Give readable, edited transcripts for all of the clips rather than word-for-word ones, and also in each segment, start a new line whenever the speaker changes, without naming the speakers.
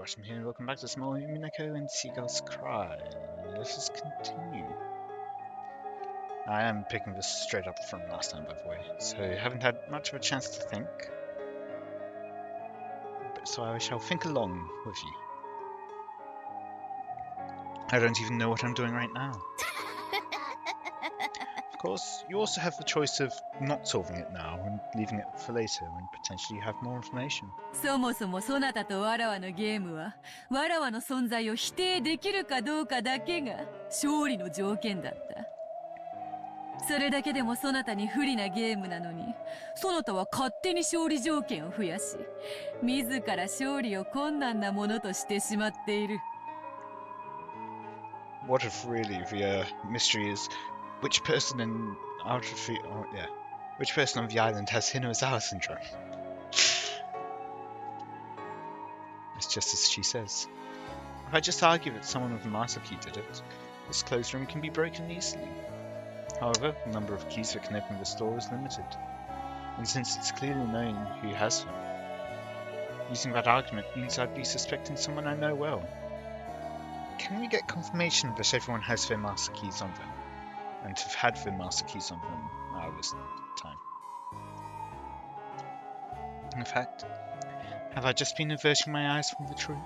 Watem here, and welcome back to some more Umineko and Seagulls Cry. Let us continue. I am picking this straight up from last time, by the way, so I haven't had much of a chance to think. So I shall think along with you. I don't even know what I'm doing right now. Of course, you also have the choice of not solving it now and leaving it for later when potentially you have more information.
そもそもそなたとわらわのゲームはわらわの存在を否定できるかどうかだけが勝利の条件だった。それだけでもそなたに不利なゲームなのに、そなたは勝手に勝利条件を増やし、自ら勝利を困難なものとしてしまっている。
What if really the mystery is which person in which person on the island has Hinozawa syndrome? It's just as she says. If I just argue that someone with a master key did it, this closed room can be broken easily. However, the number of keys that can open the door is limited, and since it's clearly known who has them, using that argument means I'd be suspecting someone I know well. Can we get confirmation that everyone has their master keys on them, and have had their master keys on them all this time? In fact, have I just been averting my eyes from the truth?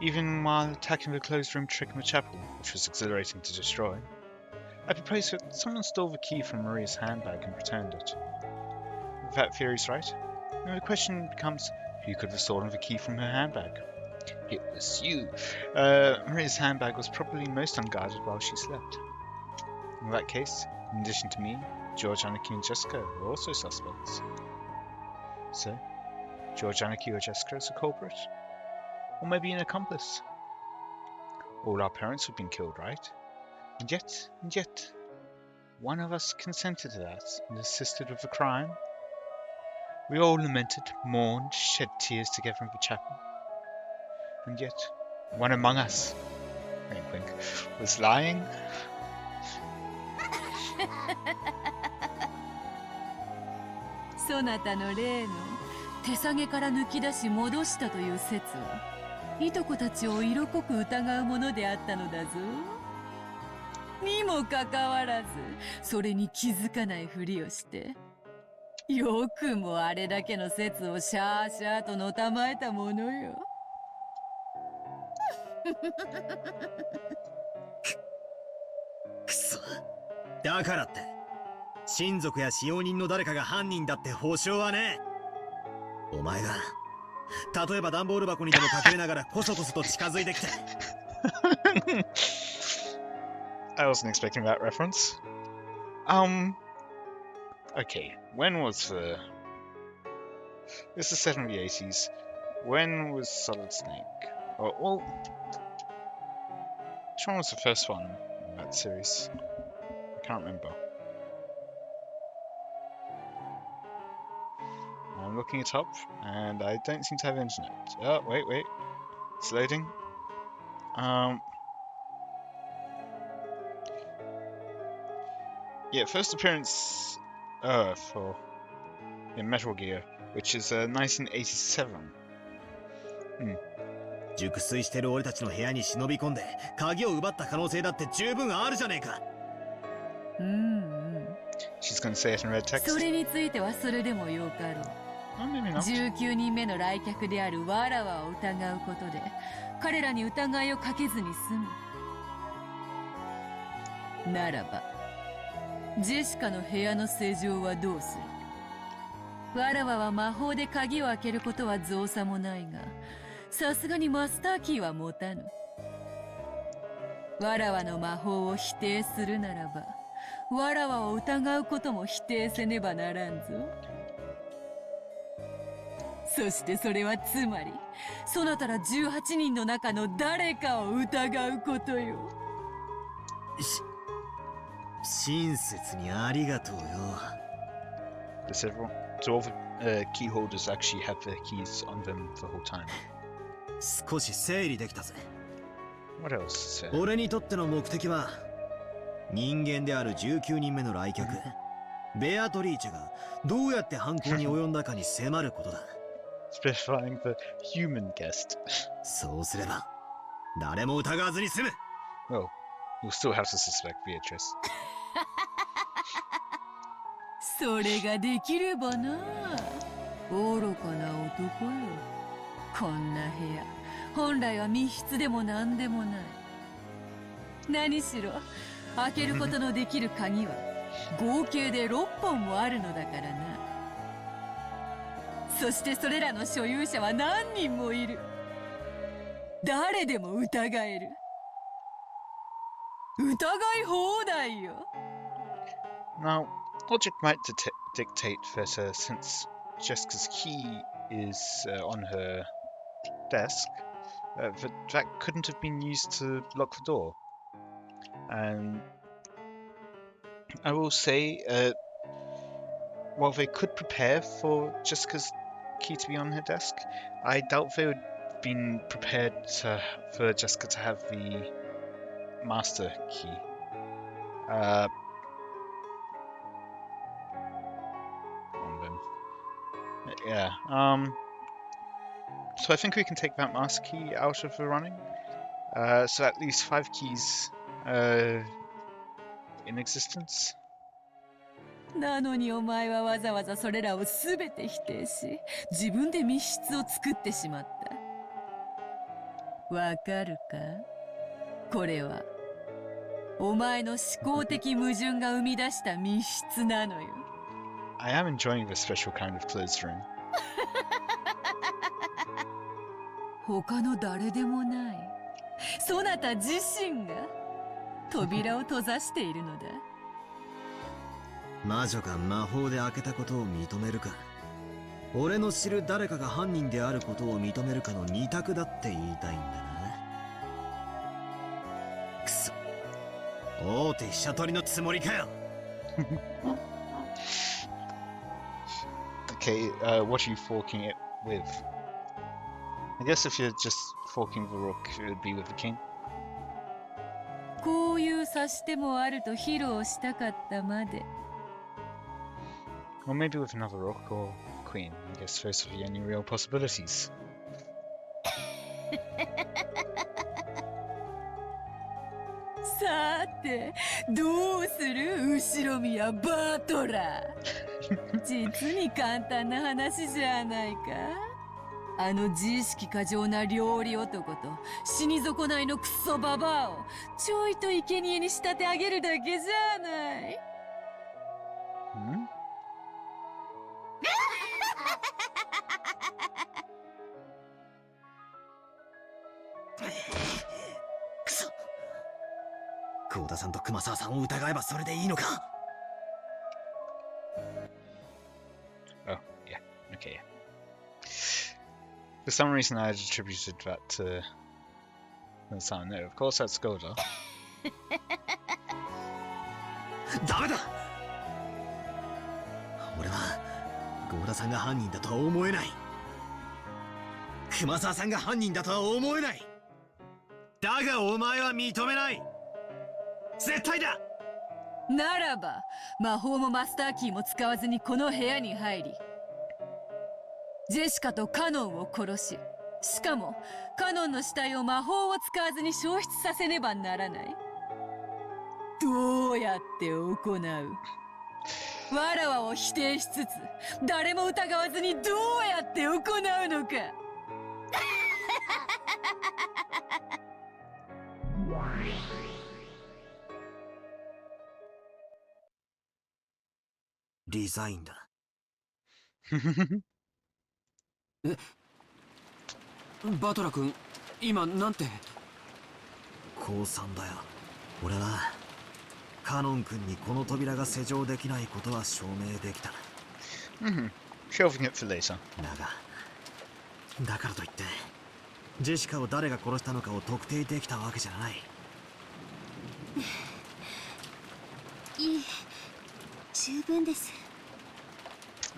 Even while attacking the closed room trick in the chapel, which was exhilarating to destroy, I propose that someone stole the key from Maria's handbag and returned it. If that theory's right, then the question becomes, who could have stolen the key from her handbag? It was you. Maria's handbag was probably most unguarded while she slept. In that case, in addition to me, George, Anarchy, and Jessica are also suspects. So, George, Anarchy, or Jessica is a culprit? Or maybe an accomplice? All our parents have been killed, right? And yet, one of us consented to that and assisted with the crime. We all lamented, mourned, shed tears together in the chapel. And yet, one among us, wink wink, was lying.
そなたの例の手下げから抜き出し戻したという説はいとこたちを色濃く疑うものであったのだぞ。にもかかわらずそれに気づかないふりをしてよくもあれだけの説をシャーシャーとのたまえたものよ。
くそ、だからって親族や使用人の誰かが犯人だって保証はねえ。お前が例えば段ボール箱にでも隠れながらコソコソと近づいてきて
I wasn't expecting that reference. Okay, when was the... This is set in the 80s. When was Solid Snake? Oh, well... Which one was the first one in that series? I can't remember. I'm looking it up, and I don't seem to have internet. Oh, wait. It's loading. Yeah, first appearance in Metal Gear, which is 1987.
熟睡してる俺たちの部屋に忍び込んで鍵を奪った可能性だって十分あるじゃねえか。
She's gonna say it in red text.
それについてはそれでもよかろう。19人目の来客であるわらわを疑うことで彼らに疑いをかけずに済む。ならばジェシカの部屋の施錠はどうする？わらわは魔法で鍵を開けることは造作もないが、さすがにマスターキーは持たぬ。わらわの魔法を否定するならば、わらわを疑うことも否定せねばならんぞ。そしてそれはつまり、そなたら18人の中の誰かを疑うことよ。
親切にありがとうよ。
Do all the key holders actually have their keys on them the whole time?
少し整理できたぜ。
What else?
俺にとっての目的は人間である19人目の来客ベアトリーチェがどうやって犯行に及んだかに迫ることだ。
specifying the human guest.
そうすれば誰も疑わずに済む。
Well, you'll still have to suspect Beatrice.
それができればな。愚かな男よ。こんな部屋、本来は密室でも何でもない。何しろ開けることのできる鍵は合計で6本もあるのだからな。そしてそれらの所有者は何人もいる。誰でも疑える。疑い放題よ。
Now, logic might dictate that since Jessica's key is on her desk, that couldn't have been used to lock the door. And I will say, while they could prepare for Jessica's key to be on her desk, I doubt they would have been prepared for Jessica to have the master key. Yeah. So I think we can take that master key out of the running. So at least 5 keys in existence.
なのにお前はわざわざそれらを全て否定し、自分で密室を作ってしまった。わかるか？これはお前の思考的矛盾が生み出した密室なのよ。
I am enjoying this special kind of closed room.
他の誰でもない。そなた自身が扉を閉ざしているのだ。
魔女が魔法で開けたことを認めるか、俺の知る誰かが犯人であることを認めるかの二択だって言いたいんだな。くそ、大手飛車取りのつもりかよ。
Okay, what are you forking it with? I guess if you're just forking the rook, it would be with the king.
こういう指し手もあると披露したかったまで。
Or maybe with another rook or queen. I guess those are the only real possibilities.
さて、どうする後ろ宮バトラー。実に簡単な話じゃないか。あの自意識過剰な料理男と死に損ないのクソババアをちょいと生贄に仕立て上げるだけじゃない。
Hmm?
くそ、幸田さんと熊沢さんを疑えばそれでいいのか。
Oh, yeah. Okay, yeah. For some reason I had attributed that to the sound. No, of course that's Golda.
ダメだ。俺は幸田さんが犯人だとは思えない。熊沢さんが犯人だとは思えない。だがお前は認めない。絶対だ。
ならば魔法もマスターキーも使わずにこの部屋に入り、ジェシカとカノンを殺し、しかもカノンの死体を魔法を使わずに消失させねばならない。どうやって行う？わらわを否定しつつ誰も疑わずにどうやって行うのか。
リザインだ。
バトラ君、今なんて。
降参だよ。俺はカノン君にこの扉が施錠できないことは証明できた。
Shelving it for later.
だからといってジェシカを誰が殺したのかを特定できたわけじゃない。
いい、十分です。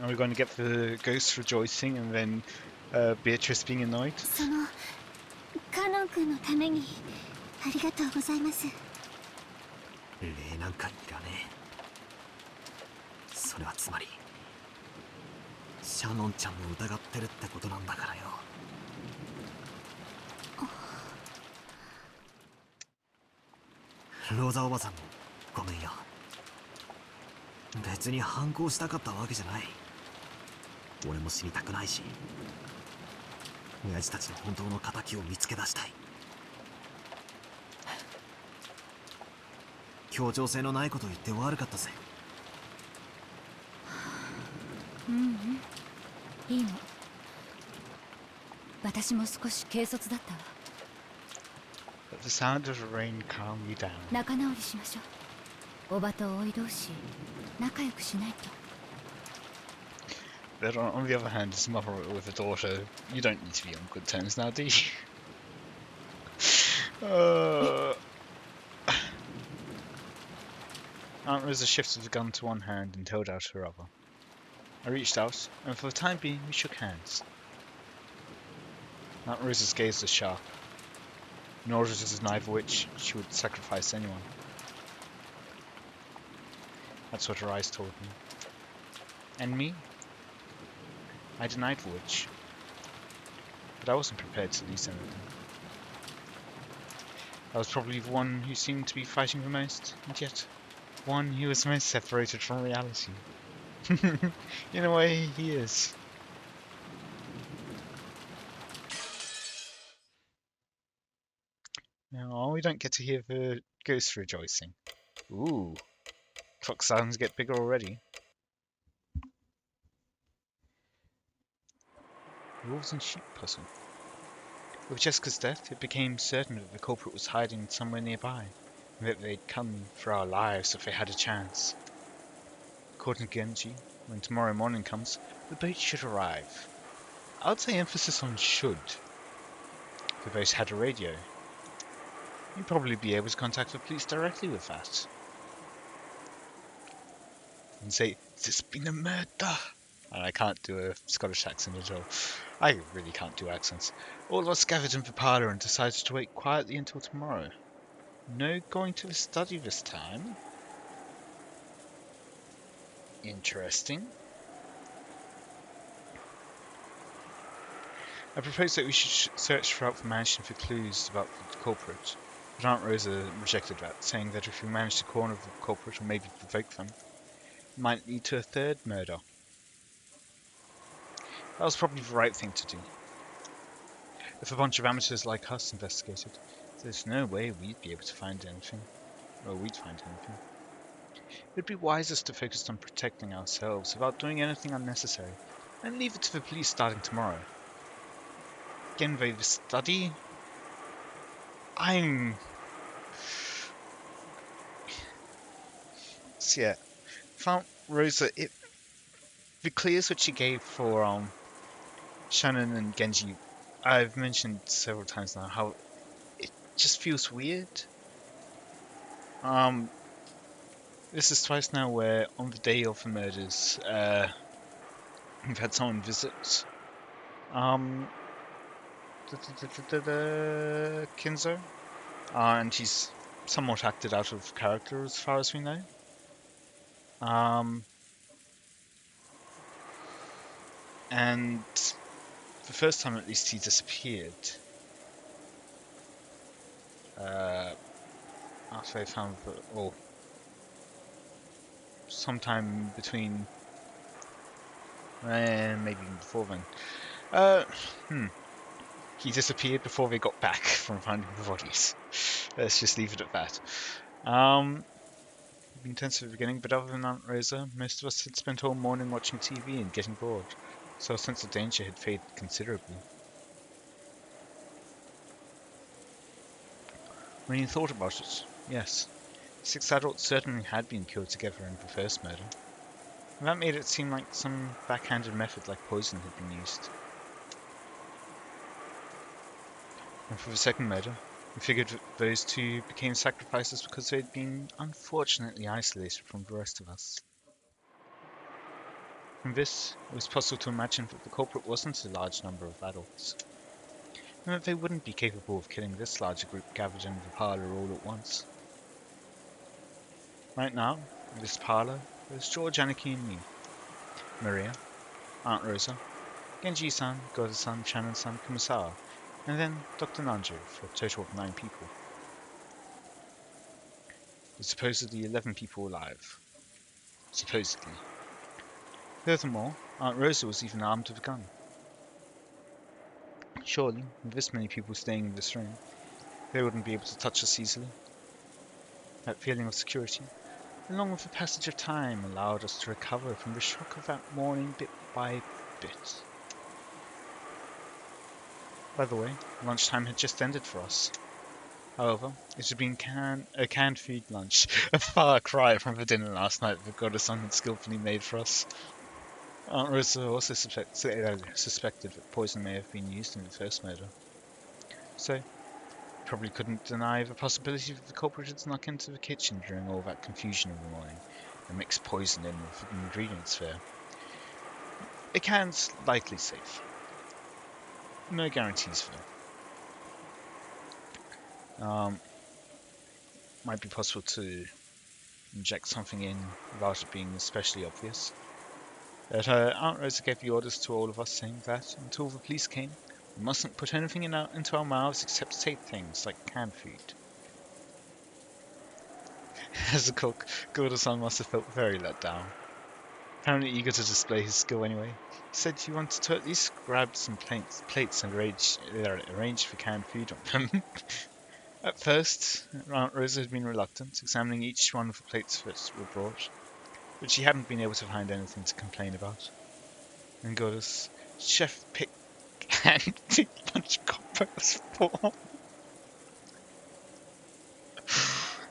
Are we going to get the ghosts rejoicing and then Beatrice being annoyed?
そのカノン君のためにありがとうございます。
礼なんかいらねえ。それはつまりシャノンちゃんを疑ってるってことなんだローザおばさんもごめんよ。別に反抗したかったわけじゃない。俺も死にたくないし、親父たちの本当の仇を見つけ出したい。協調性のないことを言って悪かったぜ。
いいの。私も少し軽率だったわ。
Let the sound of the rain calm you down.
仲直りしましょう。おばとおい同士仲良くしないと。
But on the other hand, as a mother with a daughter, you don't need to be on good terms now, do you? Aunt Rosa shifted the gun to one hand and held out her other. I reached out, and for the time being, we shook hands. Aunt Rosa's gaze was sharp, nor was it neither which she would sacrifice anyone. That's what her eyes told me. And me? I denied the witch, but I wasn't prepared to lose anything. I was probably the one who seemed to be fighting the most, and yet one who was most separated from reality. In a way, he is. Now, we don't get to hear the ghost rejoicing. Ooh, clock sounds get bigger already. Wolves and sheep puzzle. With Jessica's death, it became certain that the culprit was hiding somewhere nearby, and that they'd come for our lives if they had a chance. According to Genji, when tomorrow morning comes, the boat should arrive. I would say emphasis on should. The boat had a radio. You'd probably be able to contact the police directly with that. And say, "There's been a murder!" And I can't do a Scottish accent at all. I really can't do accents. All of us gathered in the parlour and decided to wait quietly until tomorrow. No going to the study this time. Interesting. I proposed that we should search throughout the mansion for clues about the culprit, but Aunt Rosa rejected that, saying that if we managed to corner the culprit or maybe provoke them, it might lead to a third murder. That was probably the right thing to do. If a bunch of amateurs like us investigated, there's no way we'd be able to find anything. Or we'd find anything. It'd be wisest to focus on protecting ourselves without doing anything unnecessary, and leave it to the police starting tomorrow. Again, the study? So yeah, found Rosa, the clues which she gave for Shannon and Genji, I've mentioned several times now how it just feels weird. This is twice now where on the day of the murders, we've had someone visit Kinzo, and he's somewhat acted out of character as far as we know. And the first time at least he disappeared. After they found sometime between, maybe even before then. He disappeared before they got back from finding the bodies. Let's just leave it at that. We've been tense at the beginning, but other than Aunt Rosa, most of us had spent all morning watching TV and getting bored, so our sense of danger had faded considerably. When you thought about it, yes, 6 adults certainly had been killed together in the first murder, and that made it seem like some backhanded method like poison had been used. And for the second murder, we figured that those two became sacrifices because they had been unfortunately isolated from the rest of us. From this, it was possible to imagine that the culprit wasn't a large number of adults, and that they wouldn't be capable of killing this larger group gathered in the parlour all at once. Right now, in this parlour, there's George, Aniki, and me. Maria, Aunt Rosa, Genji-san, Goda-san, Shannon-san, Kumasawa, and then Dr. Nanjo, for a total of 9 people. with supposedly 11 people alive. Supposedly. Furthermore, Aunt Rosa was even armed with a gun. Surely, with this many people staying in this room, they wouldn't be able to touch us easily. That feeling of security, along with the passage of time, allowed us to recover from the shock of that morning bit by bit. By the way, lunchtime had just ended for us. However, it had been a canned food lunch, a far cry from the dinner last night that Godo-san had skillfully made for us. Aunt Rosa also suspected that poison may have been used in the first murder. So, probably couldn't deny the possibility that the culprit had snuck into the kitchen during all that confusion in the morning and mixed poison in with the ingredients there. A can's likely safe. No guarantees though. Might be possible to inject something in without it being especially obvious. But Aunt Rosa gave the orders to all of us saying that, until the police came, we mustn't put anything into our mouths except safe things like canned food. As a cook, Gordo-san must have felt very let down. Apparently eager to display his skill anyway, he said he wanted to at least grab some plates and arrange for canned food on them. At first, Aunt Rosa had been reluctant, examining each one of the plates that were brought, but she hadn't been able to find anything to complain about. And Goddess, Chef picked canned bunch coppers for.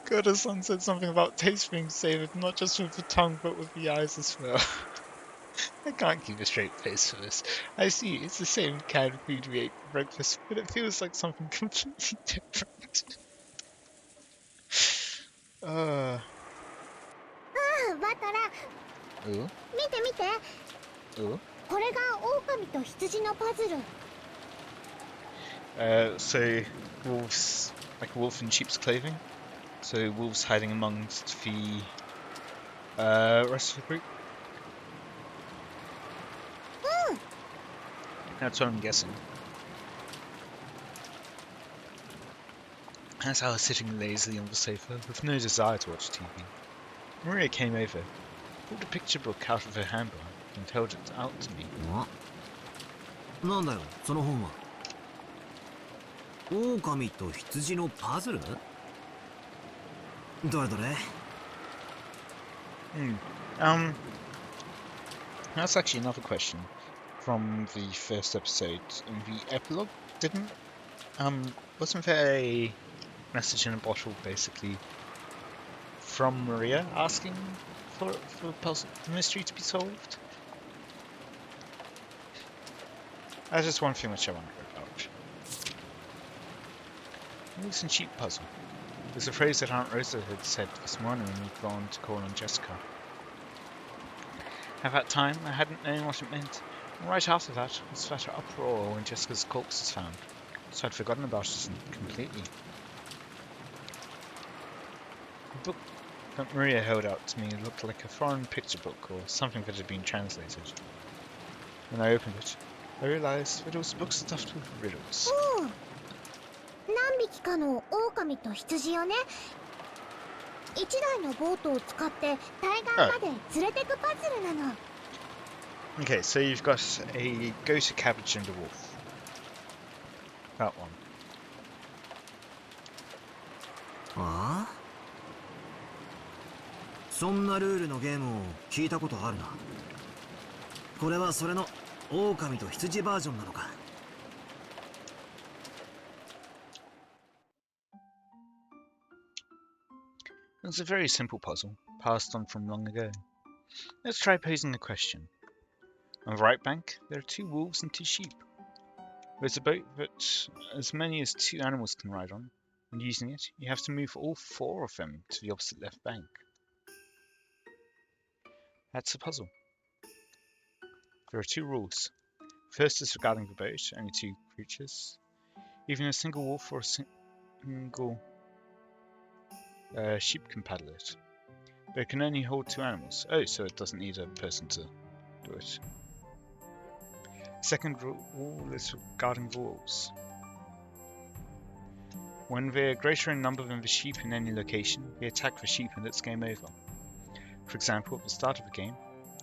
Goddess-san said something about taste being savoured not just with the tongue but with the eyes as well. I can't keep a straight face for this. I see, it's the same canned food we ate for breakfast, but it feels like something completely different.
バトラ
Oh,
見て見て
oh.
これが狼と羊のパズル
So wolves, like a wolf in sheep's clothing. So wolves hiding amongst the rest of the group. That's what I'm guessing. As I was sitting lazily on the sofa with no desire to watch TV, Maria came over, pulled a picture book out of her handbag, and held it out to me.
なんだよその本は。狼と羊のパズル？どれどれ？
That's actually another question from the first episode. In the epilogue, wasn't there a message in a bottle, basically, from Maria asking for the mystery to be solved? That's just one thing which I wonder about. Wolves and sheep puzzle. There's a phrase that Aunt Rosa had said this morning when we'd gone to call on Jessica. At that time, I hadn't known what it meant, and right after that was that uproar when Jessica's corpse was found, so I'd forgotten about it completely. The book that Maria held out to me looked like a foreign picture book or something that had been translated. When I opened it, I realized that it was a book stuffed with riddles.
何匹かの狼と羊よね1台のボートを使って対岸まで連れてくパズルなの
Okay, so you've got a goat, a cabbage, and a wolf. That one.
ああ？そんなルールのゲームを聞いたことあるな。これはそれの狼と羊バージョンなのか。
It's a very simple puzzle, passed on from long ago. Let's try posing a question. On the right bank, there are 2 wolves and 2 sheep. There's a boat that as many as 2 animals can ride on, and using it, you have to move all 4 of them to the opposite left bank. That's the puzzle. There are 2 rules. First is regarding the boat, only 2 creatures. Even a single wolf or a single sheep can paddle it. But it can only hold 2 animals. Oh, so it doesn't need a person to do it. Second rule is regarding the wolves. When they're greater in number than the sheep in any location, they attack the sheep and it's game over. For example, at the start of the game,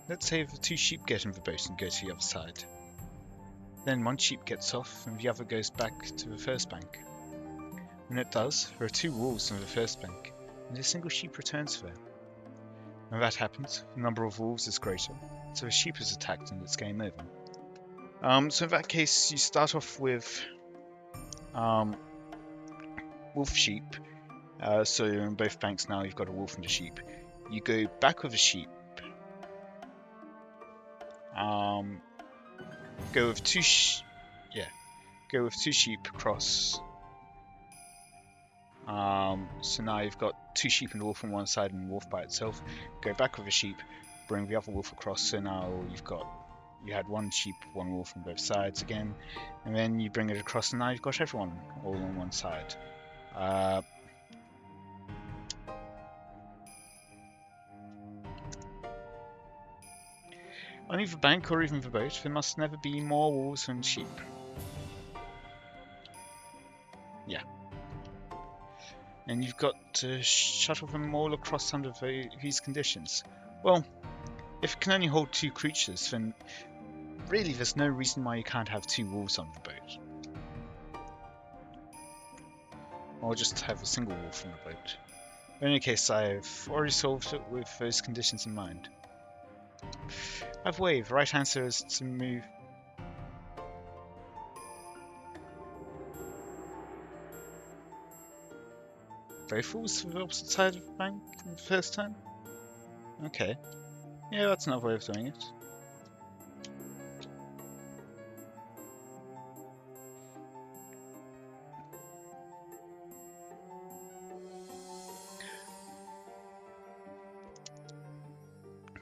let's say the 2 sheep get in the boat and go to the other side. Then 1 sheep gets off and the other goes back to the first bank. When it does, there are 2 wolves on the first bank, and a single sheep returns there. When that happens, the number of wolves is greater, so the sheep is attacked and it's game over. So in that case, you start off with wolf sheep. So in both banks now you've got a wolf and a sheep. You go back with a sheep. Go with 2 sheep across. So now you've got 2 sheep and a wolf on one side and a wolf by itself. Go back with a sheep, bring the other wolf across. So now you had 1 sheep, 1 wolf on both sides again, and then you bring it across, and now you've got everyone all on one side. On either bank or even the boat, there must never be more wolves than sheep. Yeah. And you've got to shuttle them all across under these conditions. Well, if it can only hold 2 creatures, then really there's no reason why you can't have 2 wolves on the boat. Or just have a single wolf on the boat. In any case, I've already solved it with those conditions in mind. I've waved. The right answer is to move. Both wolves to the opposite side of the bank the first time? Okay. Yeah, that's another way of doing it.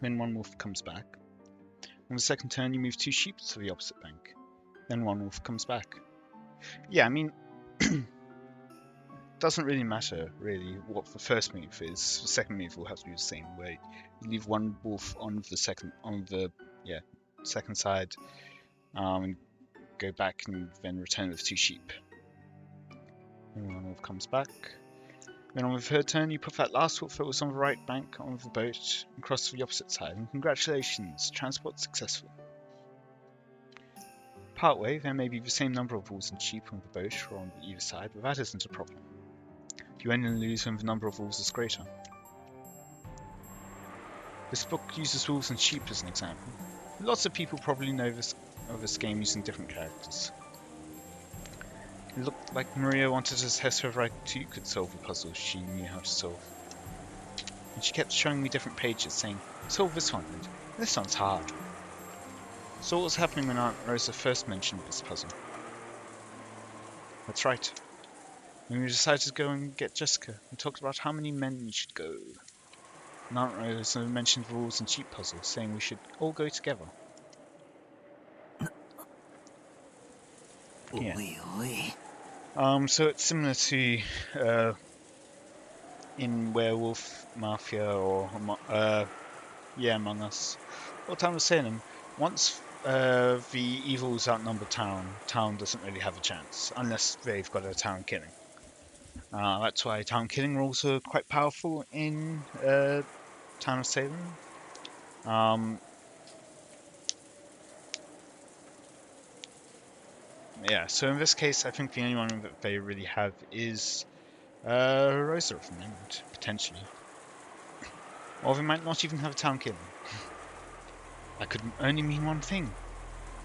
Then 1 wolf comes back. On the second turn, you move 2 sheep to the opposite bank. Then 1 wolf comes back. Yeah, I mean, doesn't really matter really what the first move is. The second move will have to be the same way. You leave 1 wolf on the second side, and go back and then return with 2 sheep. And 1 wolf comes back. Then on the third turn, you put that last wolf that was on the right bank on the boat and cross to the opposite side, and congratulations, transport successful. Partway, there may be the same number of wolves and sheep on the boat or on either side, but that isn't a problem. You only lose when the number of wolves is greater. This book uses wolves and sheep as an example. Lots of people probably know this game using different characters. It looked like Maria wanted to test whether I too could solve a puzzle she knew how to solve. And she kept showing me different pages saying, solve this one, and this one's hard. So what was happening when Aunt Rosa first mentioned this puzzle? That's right. When we decided to go and get Jessica, we talked about how many men we should go. And Aunt Rosa mentioned the wolves and sheep puzzle, saying we should all go together. Yeah. So it's similar to in Werewolf Mafia or Among Us. What I was saying, once the evils outnumber town doesn't really have a chance unless they've got a town killing. That's why town killing rules are quite powerful in Town of Salem. Yeah, so in this case, I think the only one that they really have is Rosa at the moment, potentially. Or they might not even have a town killing. That could only mean one thing.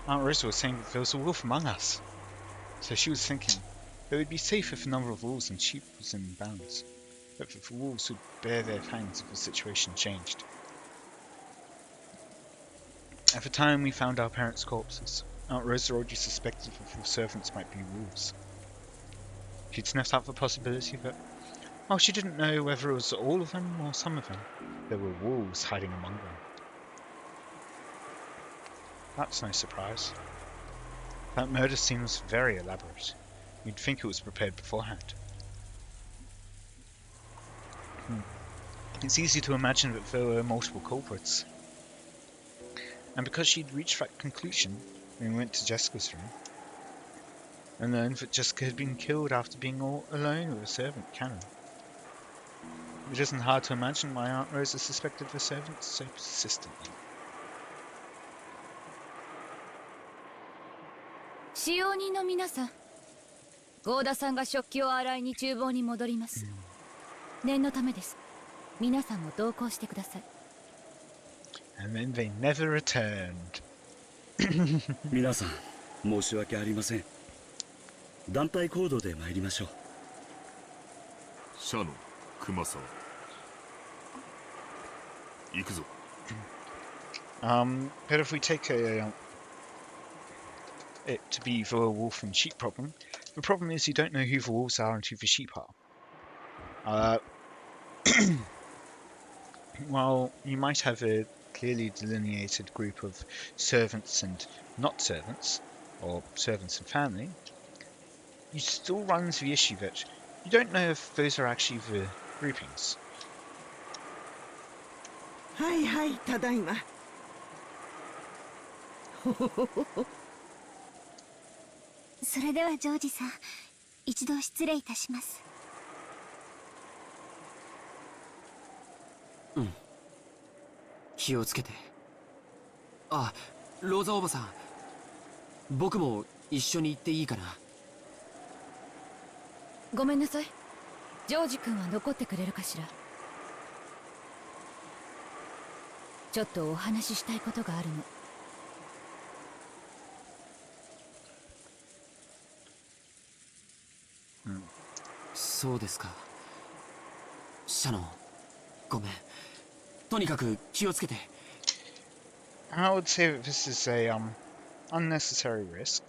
Aunt Rosa was saying that there was a wolf among us. So she was thinking that it would be safe if the number of wolves and sheep was in bounds, but that the wolves would bear their fangs if the situation changed. At the time we found our parents' corpses, Aunt Rosa already suspected that the servants might be wolves. She'd sniffed out the possibility that, while she didn't know whether it was all of them or some of them, there were wolves hiding among them. That's no surprise. That murder scene was very elaborate. You'd think it was prepared beforehand. It's easy to imagine that there were multiple culprits. And because she'd reached that conclusion when we went to Jessica's room, and learned that Jessica had been killed after being all alone with a servant, Karen. It isn't hard to imagine why Aunt Rosa suspected the servant so persistently.
使用人の皆さん、合田さんが食器を洗いに厨房に戻ります。念のためです。皆さんも同行してください。
And then they never returned.
皆さん、申し訳ありません。団体行動で参りましょう。
シャノ、熊沢。行くぞ。
But if we take it to be the wolf and sheep problem, the problem is you don't know who the wolves are and who the sheep are. While you might have a clearly delineated group of servants and not servants, or servants and family, you still run into the issue that you don't know if those are actually the groupings.
はいはい、ただいま。
それではジョージさん、一度失礼いたします。
うん。気をつけて。あ、ローザおばさん。僕も一緒に行っていいかな。
ごめんなさい。ジョージ君は残ってくれるかしら。ちょっとお話ししたいことがあるの。
そうですか。シャノン、ごめん。とにかく気をつけて。
I would say that this is a unnecessary risk.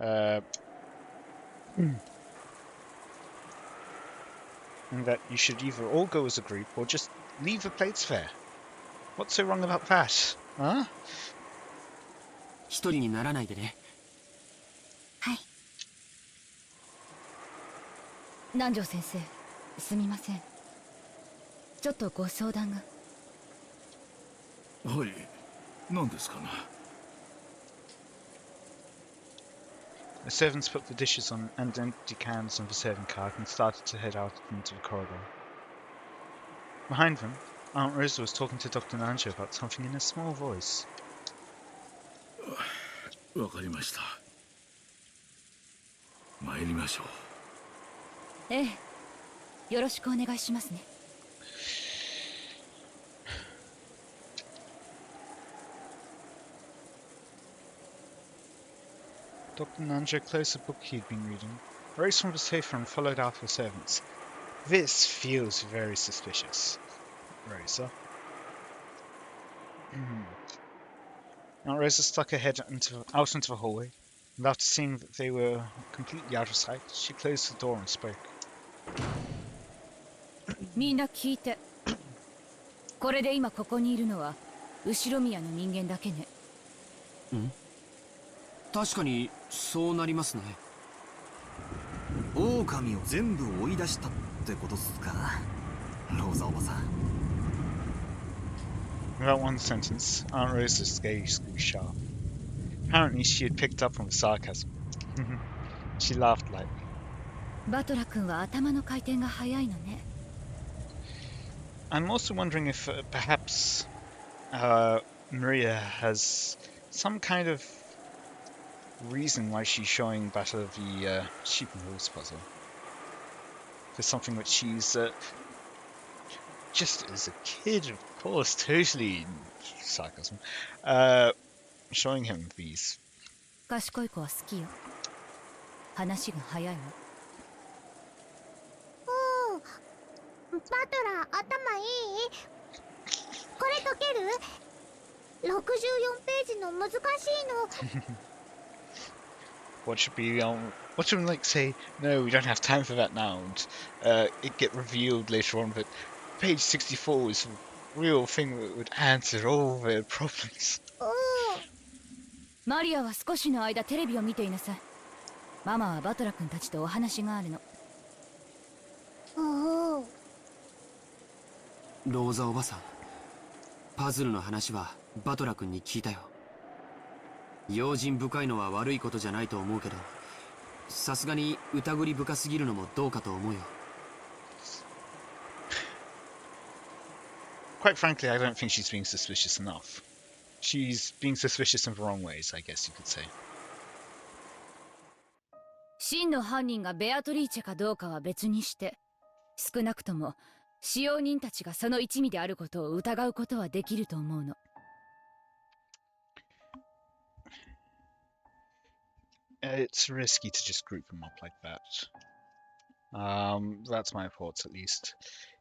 And that you should either all go as a group or just leave the plates there. What's so wrong about that? Huh?
一人にならないでね。
はい。
南條先生、すみません。ちょっとご相談が。
はい、何ですかな。
The servants put the dishes on and empty cans on the serving cart and started to head out into the corridor. Behind them, Aunt Rosa was talking to Dr. Nanjo about something in a small voice.
わかりました。参りましょう。
ええ、よろしくお願いしますね。
Dr. Nanjo closed the book he'd been reading, rose from the sofa and followed after the servants. This feels very suspicious, Rosa. Aunt Rosa stuck her head out into the hallway, and after seeing that they were completely out of sight, she closed the door and spoke.
みんな聞いて。これで今ここにいるのは後ろ宮の人間だけね。
ん？確かにそうなりますね。
狼を全部追い出したってことっすか、ローザおばさん。
Without one sentence, Aunt Rosa's gaze grew sharp. Apparently, she had picked up on the sarcasm. She laughed lightly.
バトラ君は頭の回転が速いのね。
I'm also wondering if perhaps Maria has some kind of reason why she's showing Battle of the Sheep and Wolves puzzle. There's something that she's just as a kid, of course, totally sarcasm, showing him these.
賢い子は好きよ。話が早いわ。
おお、バトラー頭いい？これ解ける？64ページの難しいの。
What should be what should we like say? No, we don't have time for that now, and it get revealed later on that page 64 is the real thing that would answer all their problems.
おお。
マリアは少しの間テレビを見ていなさい。ママはバトラ君たちとお話があるの。
おお。
ローザおばさん、パズルの話はバトラ君に聞いたよ。用心深いのは悪いことじゃないと思うけど、さすがに疑り深すぎるのもどうかと思うよ。
Quite frankly, I don't think she's being suspicious enough. She's being suspicious in the wrong ways, I guess you could say.
真の犯人がベアトリーチェかどうかは別にして、少なくとも使用人たちがその一味であることを疑うことはできると思うの。
It's risky to just group them up like that. That's my thoughts, at least.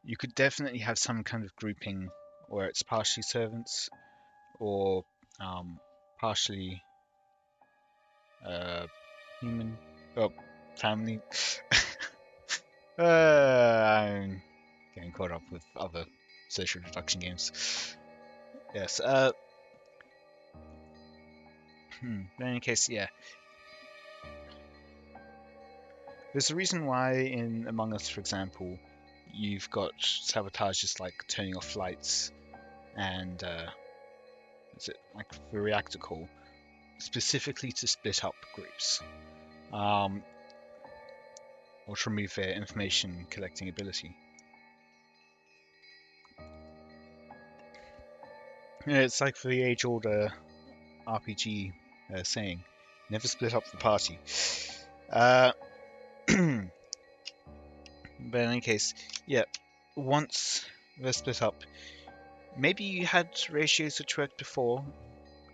You could definitely have some kind of grouping where it's partially servants or partially human or family. I'm getting caught up with other social deduction games. Yes. In any case, yeah. There's a reason why in Among Us, for example, you've got sabotages like turning off lights and is it like the reactor call, specifically to split up groups, or to remove their information collecting ability. Yeah, it's like the age-old RPG saying, "Never split up the party." But in any case, yeah, once they're split up, maybe you had ratios which worked before,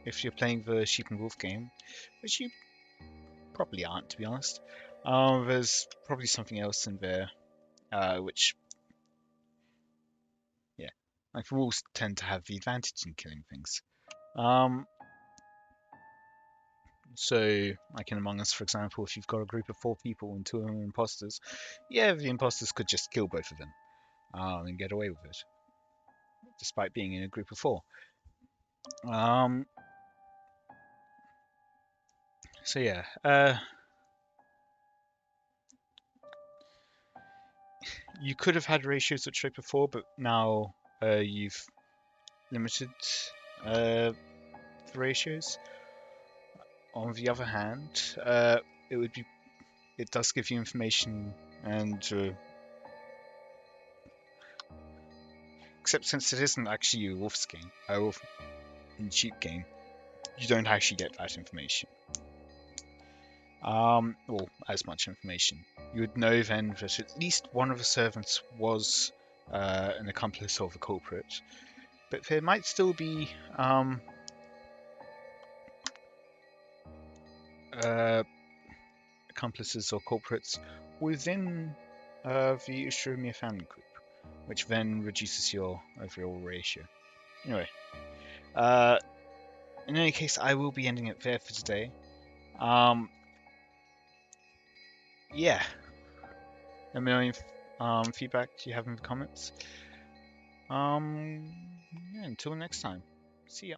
if you're playing the Sheep and Wolf game, which you probably aren't, to be honest. There's probably something else in there, which, yeah, like wolves tend to have the advantage in killing things. So, like in Among Us, for example, if you've got a group of 4 people and 2 of them are imposters, yeah, the imposters could just kill both of them and get away with it, despite being in a group of 4. So yeah, you could have had ratios which way before, but now you've limited the ratios. On the other hand, it does give you information, and except since it isn't actually a wolf and sheep game, you don't actually get that information. Or as much information. You would know then that at least one of the servants was an accomplice of the culprit, but there might still be accomplices or culprits within the Ushiromia family group, which then reduces your overall ratio. Anyway, in any case, I will be ending it there for today. Yeah. Let me know any feedback you have in the comments. Yeah, until next time. See ya.